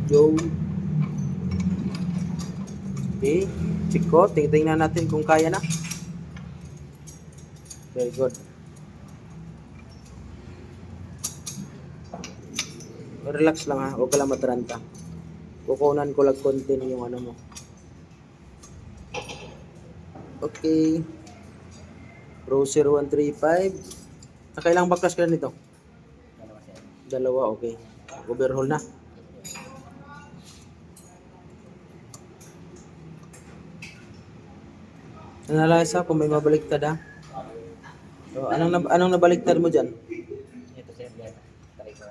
Go. Okay. Check ko. Tingnan natin kung kaya na. Very good. Relax lang ha. Huwag ka lang mataranta. Kukunan ko lang konti yung ano mo. Okay. Browser 135. Nakailang baklas ka na nito? Dalawa, okay. Overhaul na. Analyze kung may mabaliktad ha. So, anong nabaliktad mo dyan? Ito sir, yan. Try ko.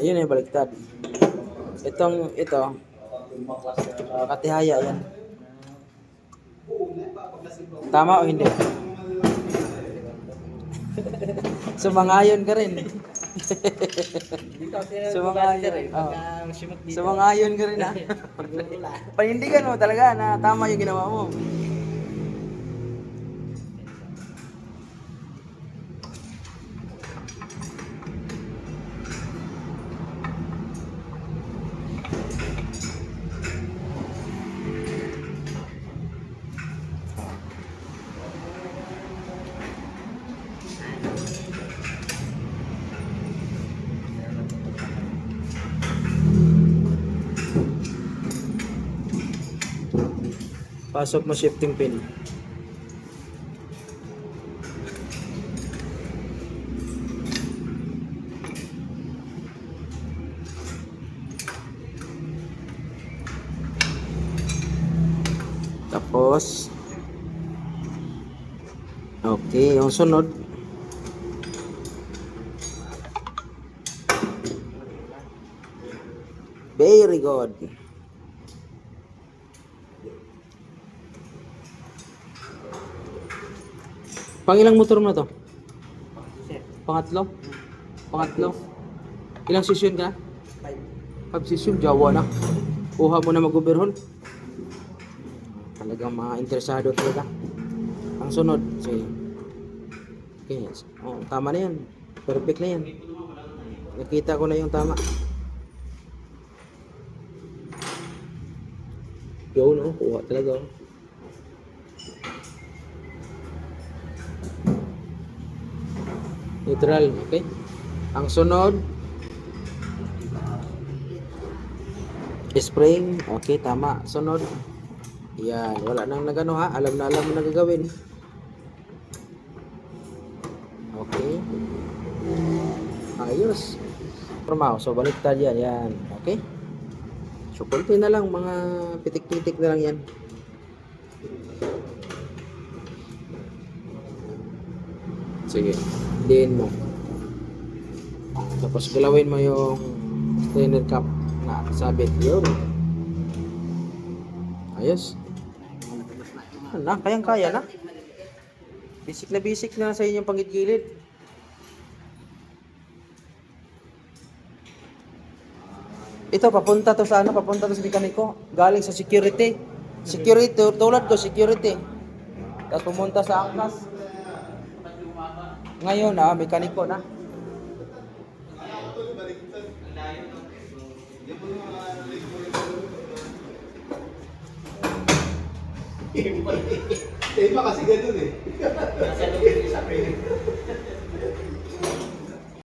Yan yung baliktad. Ito, katihaya yan. Tama o hindi? Sumangayon ka rin. Sumangayon. Oh. Sumangayon ka rin ha. Panindigan mo talaga na tama yung ginawa mo. Pasok mo shifting pin. Tapos okay, yung sunod very good. Pangilang motor mo na to? Pangatlo? Pangatlo? Ilang session ka? 5 session, Jawa na. Kuha mo na mag-overhaul. Talagang mga interesado talaga. Ang sunod, sige. Okay, oh, tama na yan. Perfect na yan. Nakita ko na yung tama. Yo, no? Kuha talaga. Neutral, okay? Ang sunod, spring, okay, tama. Sunod, yan, wala nang nagano ha. Alam na alam mo na gagawin. Okay. Ayos. Formaw, so baliktad yan, yan. Okay. So, konti na lang, mga pitik-pitik na lang yan. Sige, diin mo. Tapos galawin mo yung strainer cap na sabit. Yun. Ayos. Na, kayang-kaya na. Basic na sa inyong panggilid. Ito, papunta to sa ano? Papunta to sa mekaniko. Galing sa security. Security, tulad ko, security. Tapos pumunta sa angkas. Ngayon, mekaniko na. Tema kasi ganun eh. Nasa loob yung isa.